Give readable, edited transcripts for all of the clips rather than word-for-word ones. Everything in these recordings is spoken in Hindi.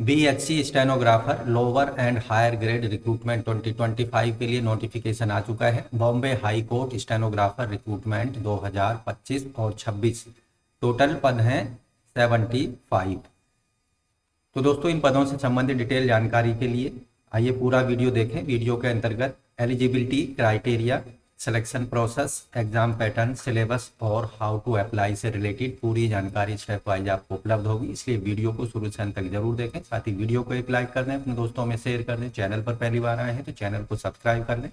BHC stenographer lower and higher grade recruitment 2025 के लिए नोटिफिकेशन आ चुका है। Bombay High Court stenographer recruitment 2025 और 26 टोटल पद हैं 75। तो दोस्तों इन पदों से संबंधित डिटेल जानकारी के लिए आइए पूरा वीडियो देखें। वीडियो के अंतर्गत eligibility criteria, selection process, exam pattern, syllabus और हाउ टू अप्लाई से रिलेटेड पूरी जानकारी स्टेप वाइज आपको उपलब्ध होगी, इसलिए वीडियो को शुरू से अंत तक जरूर देखें। साथ ही वीडियो को एक लाइक कर दें, अपने दोस्तों में शेयर कर दें। चैनल पर पहली बार आए हैं तो चैनल को सब्सक्राइब कर लें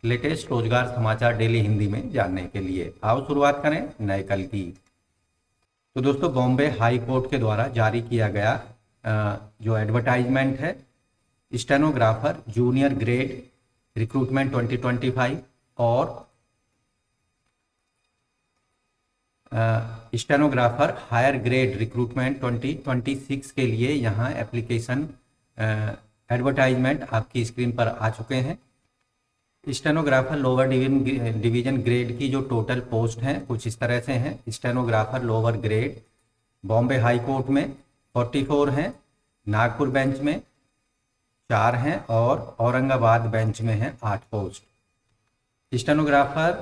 लेटेस्ट रोजगार समाचार डेली हिंदी में जानने के लिए। आओ शुरुआत करें नए कल की। तो दोस्तों बॉम्बे हाई कोर्ट के द्वारा जारी किया गया जो एडवर्टाइजमेंट है स्टेनोग्राफर जूनियर ग्रेड रिक्रूटमेंट 2025 और स्टेनोग्राफर हायर ग्रेड रिक्रूटमेंट 2026 के लिए यहाँ एप्लीकेशन एडवर्टाइजमेंट आपकी स्क्रीन पर आ चुके हैं। स्टेनोग्राफर लोअर डिवीजन ग्रेड की जो टोटल पोस्ट हैं कुछ इस तरह से हैं। Stenographer lower grade Bombay High court में 44 हैं, नागपुर बेंच में 4 हैं और औरंगाबाद बेंच में हैं 8 पोस्ट। स्टेनोग्राफर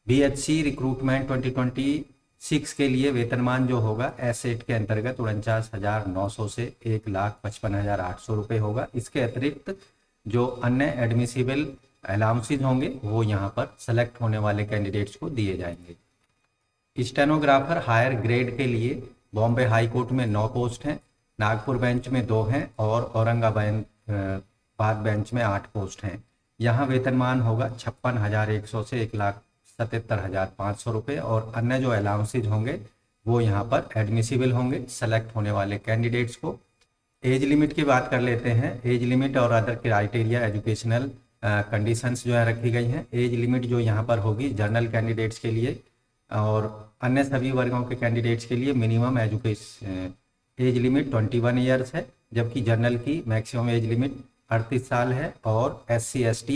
बीएचसी रिक्रूटमेंट 2026 के लिए वेतनमान जो होगा एसेट के अंतर्गत 49,900 से 1,55,800 रुपये होगा। इसके अतिरिक्त जो अन्य एडमिसिबल अलाउंसेज होंगे वो यहाँ पर सेलेक्ट होने वाले कैंडिडेट्स को दिए जाएंगे। स्टेनोग्राफर हायर ग्रेड के लिए बॉम्बे हाई कोर्ट में 9 पोस्ट हैं, नागपुर बेंच में 2 हैं और औरंगाबाद बेंच में 8 पोस्ट हैं। यहाँ वेतनमान होगा 56,100 से 1,77,500 रुपये और अन्य जो अलाउंसेज होंगे वो यहाँ पर एडमिसिबल होंगे सेलेक्ट होने वाले कैंडिडेट्स को। एज लिमिट की बात कर लेते हैं। एज लिमिट और अदर क्राइटेरिया एजुकेशनल कंडीशंस जो है रखी गई हैं। एज लिमिट जो यहाँ पर होगी जनरल कैंडिडेट्स के लिए और अन्य सभी वर्गों के कैंडिडेट्स के लिए minimum education age limit 21 years है, जबकि जनरल की मैक्सिमम एज लिमिट 38 साल है और SC ST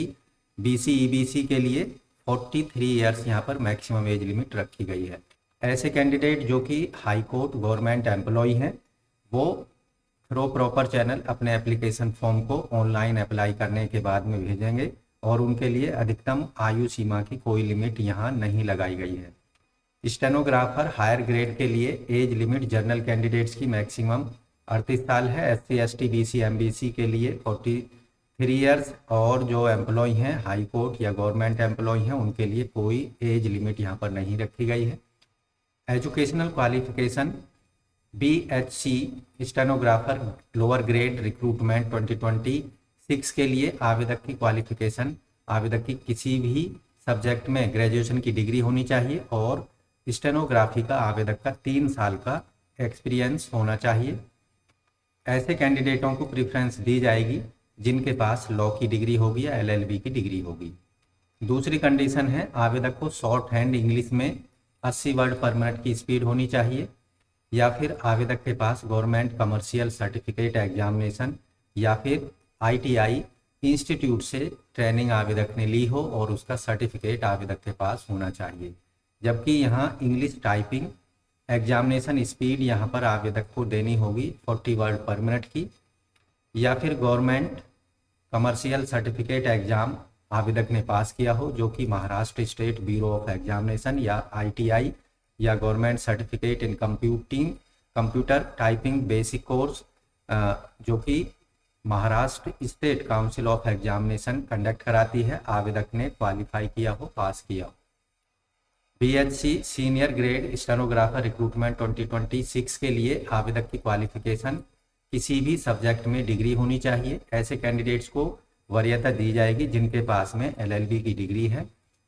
BC EBC के लिए 43 ईयर्स यहाँ पर मैक्सिमम एज लिमिट रखी गई है। ऐसे कैंडिडेट जो कि हाई कोर्ट गवर्नमेंट एम्प्लॉय हैं वो थ्रो प्रॉपर चैनल अपने एप्लीकेशन फॉर्म को ऑनलाइन अप्लाई करने के बाद में भेजेंगे और उनके लिए अधिकतम आयु सीमा की कोई लिमिट यहाँ नहीं लगाई गई है। स्टेनोग्राफर हायर ग्रेड के लिए एज लिमिट जनरल कैंडिडेट्स की मैक्सिमम 38 साल है, SC ST BC MBC के लिए 43 ईयर्स और जो एम्प्लॉय हैं हाई कोर्ट या गवर्नमेंट एम्प्लॉय हैं उनके लिए कोई एज लिमिट यहाँ पर नहीं रखी गई है। Educational qualification BHC stenographer lower grade recruitment 2026 के लिए आवेदक की क्वालिफिकेशन आवेदक की किसी भी सब्जेक्ट में ग्रेजुएशन की डिग्री होनी चाहिए और स्टेनोग्राफी का आवेदक का 3 साल का एक्सपीरियंस होना चाहिए। ऐसे कैंडिडेटों को प्रेफरेंस दी जाएगी जिनके पास लॉ की डिग्री होगी या LLB की डिग्री होगी। दूसरी कंडीशन है आवेदक को शॉर्ट हैंड इंग्लिश में 80 वर्ड पर मिनट की स्पीड होनी चाहिए या फिर आवेदक के पास गवर्नमेंट कमर्शियल सर्टिफिकेट एग्जामिनेशन या फिर ITI इंस्टीट्यूट से ट्रेनिंग आवेदक ने ली हो और उसका सर्टिफिकेट आवेदक के पास होना चाहिए। जबकि यहाँ इंग्लिश टाइपिंग एग्जामिनेशन स्पीड यहाँ पर आवेदक को देनी होगी 40 वर्ड पर मिनट की या फिर गवर्नमेंट कमर्शियल सर्टिफिकेट एग्जाम आवेदक ने पास किया हो जो कि Maharashtra state bureau of examination या ITI या government certificate in computer typing basic course जो कि Maharashtra state council of examination conduct कराती है आवेदक ने क्वालिफाई किया हो, पास किया हो। BHC senior grade stenographer recruitment 2026 के लिए आवेदक की क्वालिफिकेशन किसी भी सब्जेक्ट में डिग्री होनी चाहिए। ऐसे कैंडिडेट्स को वरीयता दी जाएगी जिनके पास में LLB की डिग्री है।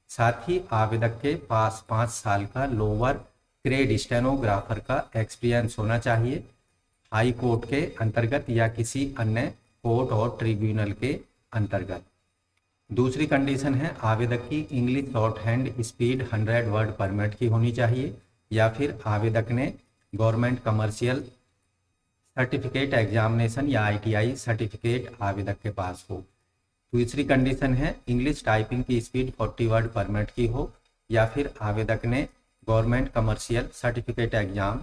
साथ ही आवेदक के पास 5 साल का लोअर ग्रेड स्टेनोग्राफर का एक्सपीरियंस होना चाहिए हाई कोर्ट के अंतर्गत या किसी अन्य कोर्ट और ट्रिब्यूनल के अंतर्गत। दूसरी कंडीशन है आवेदक की English short hand speed 100 word पर मिनट की होनी चाहिए या फिर आवेदक ने गवर्नमेंट कमर्शियल सर्टिफिकेट एग्जामिनेशन या ITI सर्टिफिकेट आवेदक के पास हो। तीसरी कंडीशन है इंग्लिश टाइपिंग की स्पीड 40 वर्ड पर मिनट की हो या फिर आवेदक ने गवर्नमेंट कमर्शियल सर्टिफिकेट एग्जाम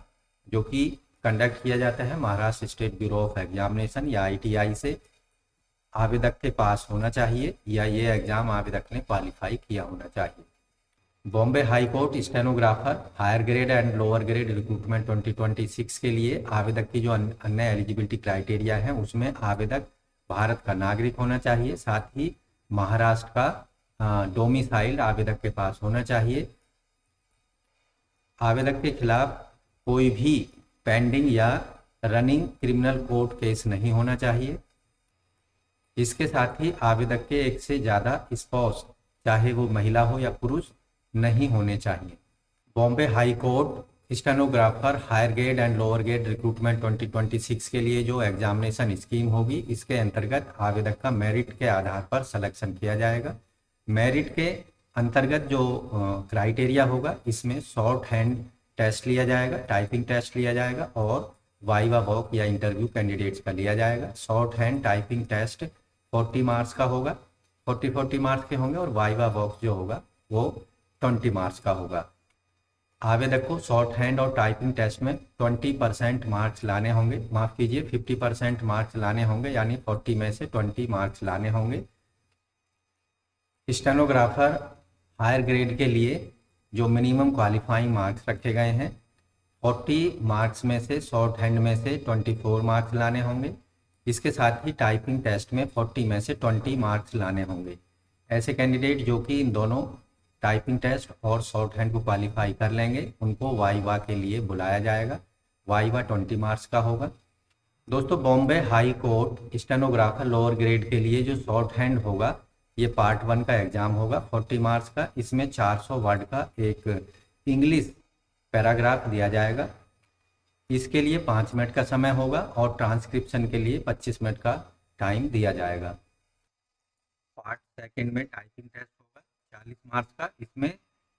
जो कि कंडक्ट किया जाता है Maharashtra state bureau of examination या ITI से। आवेदक के पास होना चाहिए या ये एग्ज़ाम आवेदक ने क्वालिफाई किया होना चाहिए। Bombay High Court stenographer higher grade and lower grade recruitment 2026 के लिए आवेदक की जो अन्य एलिजिबिलिटी क्राइटेरिया है उसमें आवेदक भारत का नागरिक होना चाहिए, साथ ही महाराष्ट्र का डोमिसाइल आवेदक के पास होना चाहिए। आवेदक के खिलाफ कोई भी पेंडिंग या रनिंग क्रिमिनल कोर्ट केस नहीं होना चाहिए। इसके साथ ही आवेदक के एक से ज़्यादा स्पाउस, चाहे वो महिला हो या पुरुष, नहीं होने चाहिए। Bombay High Court stenographer higher grade and lower grade recruitment 2026 के लिए जो एग्जामिनेशन स्कीम होगी, इसके अंतर्गत आवेदक का मेरिट के आधार पर सिलेक्शन किया जाएगा। मेरिट के अंतर्गत जो क्राइटेरिया होगा, इसमें शॉर्ट हैंड टेस्ट लिया जाएगा, टाइपिंग टेस्ट लिया जाएगा और वाइवा वॉक या इंटरव्यू कैंडिडेट्स का लिया जाएगा। Shorthand typing test 40 marks का होगा, 40 मार्क्स के होंगे, और वाइवा वॉक जो होगा वो 20 मार्क्स का होगा। आवेदक को शॉर्ट हैंड और टाइपिंग टेस्ट में 20% मार्क्स लाने होंगे, माफ़ कीजिए 50% मार्क्स लाने होंगे, यानी 40 में से 20 मार्क्स लाने होंगे। स्टेनोग्राफर हायर ग्रेड के लिए जो मिनिमम क्वालिफाइंग मार्क्स रखे गए हैं, 40 मार्क्स में से शॉर्ट हैंड में से 24 मार्क्स लाने होंगे। इसके साथ ही टाइपिंग टेस्ट में 40 में से 20 मार्क्स लाने होंगे। ऐसे कैंडिडेट जो कि इन दोनों टाइपिंग टेस्ट और शॉर्ट हैंड को क्वालिफाई कर लेंगे, उनको वाइवा के लिए बुलाया जाएगा। वाइवा 20 मार्क्स का होगा। दोस्तों, Bombay High Court stenographer lower grade के लिए जो शॉर्ट हैंड होगा, ये पार्ट 1 का एग्जाम होगा 40 मार्क्स का। इसमें 400 वर्ड का एक इंग्लिश पैराग्राफ दिया जाएगा। इसके लिए 5 मिनट का समय होगा और ट्रांसक्रिप्शन के लिए 25 मिनट का टाइम दिया जाएगा। पार्ट 2 में टाइपिंग टेस्ट होगा 40 मार्क्स का। इसमें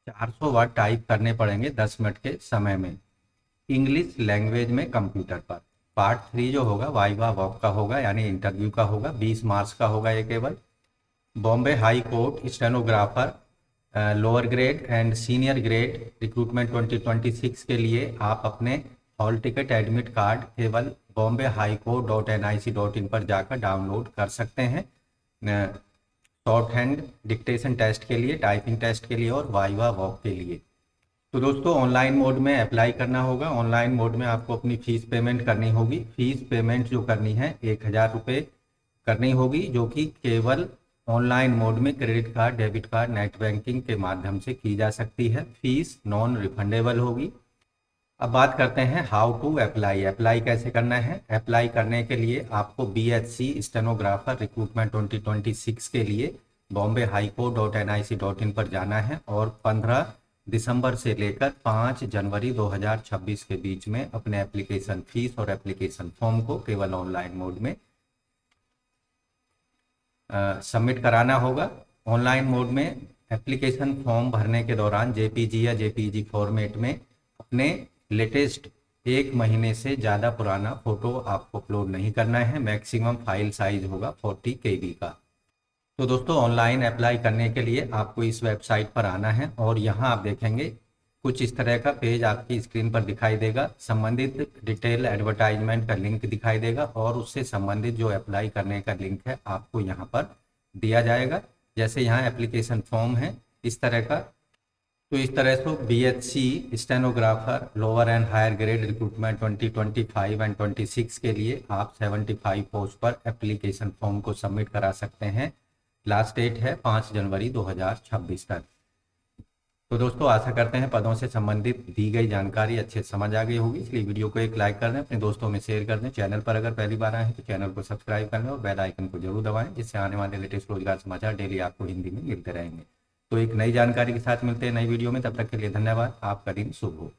400 वर्ड टाइप करने पड़ेंगे 10 मिनट के समय में, इंग्लिश लैंग्वेज में कंप्यूटर पर। पार्ट 3 जो होगा वाइवा वॉक का होगा, यानी इंटरव्यू का होगा, 20 मार्क्स का होगा ये केवल। Bombay High Court stenographer lower grade and senior grade recruitment 2026 के लिए आप अपने हॉल टिकट एडमिट कार्ड केवल bombay-high-court.nic.in पर जाकर डाउनलोड कर सकते हैं। शॉर्ट हैंड डिक्टेशन टेस्ट के लिए, टाइपिंग टेस्ट के लिए और वाइवा वॉक के लिए। तो दोस्तों, ऑनलाइन मोड में अप्लाई करना होगा। ऑनलाइन मोड में आपको अपनी फ़ीस पेमेंट करनी होगी। फ़ीस पेमेंट जो करनी है 1000 रुपये करनी होगी, जो कि केवल ऑनलाइन मोड में credit card, debit card, net banking के माध्यम से की जा सकती है। फीस नॉन रिफंडेबल होगी। अब बात करते हैं हाउ टू अप्लाई। अप्लाई कैसे करना है। अप्लाई करने के लिए आपको BHC स्टेनोग्राफर रिक्रूटमेंट 2026 के लिए bombay-high-court.nic.in पर जाना है और 15 दिसंबर से लेकर 5 जनवरी 2026 के बीच में अपने एप्लीकेशन फीस और एप्लीकेशन फॉर्म को केवल ऑनलाइन मोड में सबमिट कराना होगा। ऑनलाइन मोड में एप्लीकेशन फॉर्म भरने के दौरान JPG या JPEG फॉर्मेट में अपने लेटेस्ट 1 महीने से ज़्यादा पुराना फ़ोटो आपको अपलोड नहीं करना है। मैक्सिमम फाइल साइज होगा 40 KB का। तो दोस्तों, ऑनलाइन अप्लाई करने के लिए आपको इस वेबसाइट पर आना है और यहाँ आप देखेंगे कुछ इस तरह का पेज आपकी स्क्रीन पर दिखाई देगा। संबंधित डिटेल एडवर्टाइजमेंट का लिंक दिखाई देगा और उससे संबंधित जो अप्लाई करने का लिंक है आपको यहाँ पर दिया जाएगा। जैसे यहाँ एप्लीकेशन फॉर्म है इस तरह का, तो इस तरह से BHC stenographer lower and higher grade recruitment 2025 and 26 के लिए आप 75 पोस्ट पर एप्लीकेशन फॉर्म को सबमिट करा सकते हैं। लास्ट डेट है 5 जनवरी 2026 तक। तो दोस्तों, आशा करते हैं पदों से संबंधित दी गई जानकारी अच्छे से समझ आ गई होगी, इसलिए वीडियो को एक लाइक कर दें, अपने दोस्तों में शेयर कर दें। चैनल पर अगर पहली बार आए हैं तो चैनल को सब्सक्राइब कर लें और बेल आइकन को जरूर दबाएं, जिससे आने वाले लेटेस्ट रोजगार समाचार डेली आपको हिंदी में मिलते रहेंगे। तो एक नई जानकारी के साथ मिलते हैं नई वीडियो में। तब तक के लिए धन्यवाद। आपका दिन शुभ हो।